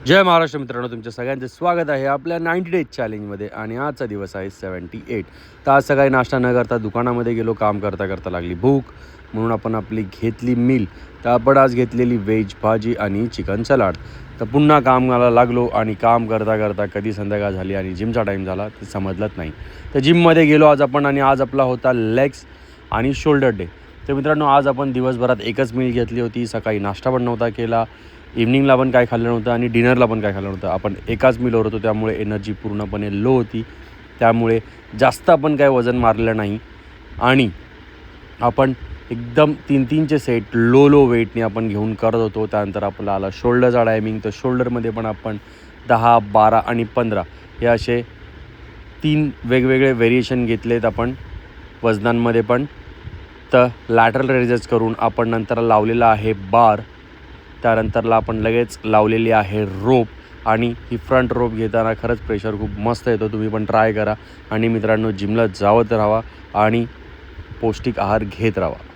जय महाराष्ट्र मित्रांनो, तुमच्या सगळ्यांचे स्वागत आहे आपल्या 90 डेज चॅलेंजमध्ये. आणि आजचा दिवस आहे 78. तर आज सकाळी नाश्ता न करता दुकानामध्ये गेलो. काम करता करता लागली भूक, म्हणून आपण आपली घेतली मील. तर आपण आज घेतलेली व्हेज भाजी आणि चिकन सलाड. तर पुन्हा कामाला लागलो आणि काम करता करता कधी संध्याकाळ झाली आणि जिमचा टाईम झाला ते समजलंच नाही. तर जिममध्ये गेलो आज आपण, आणि आज आपला होता लेग्स आणि शोल्डर डे. तर मित्रांनो, आज आपण दिवसभरात एकच मील घेतली होती. सकाळी नाश्ता पण नव्हता केला, इव्हनिंगला पण काय खाल्लं नव्हतं आणि डिनरला पण काय खाल्लं नव्हतं. आपण एकाच मीलवर होतो, त्यामुळे एनर्जी पूर्णपणे लो होती. त्यामुळे जास्त आपण काय वजन मारलं नाही आणि आपण एकदम 3-3चे सेट लो वेटने आपण घेऊन करत होतो. त्यानंतर आपला आला शोल्डरचा टायमिंग. तर शोल्डरमध्ये पण आपण 10, 12 आणि 15 हे असे 3 वेगवेगळे व्हेरिएशन घेतलेत आपण वजनांमध्ये पण. तर लॅटरल रेजेस करून आपण नंतर लावलेला आहे बार. त्यानंतरला आपण लगेच लावलेली आहे रोप. आणि ही फ्रंट रोप घेताना खरंच प्रेशर खूप मस्त येतो. तुम्ही पण ट्राय करा. आणि मित्रांनो, जिमला जावत राहा आणि पौष्टिक आहार घेत राहा.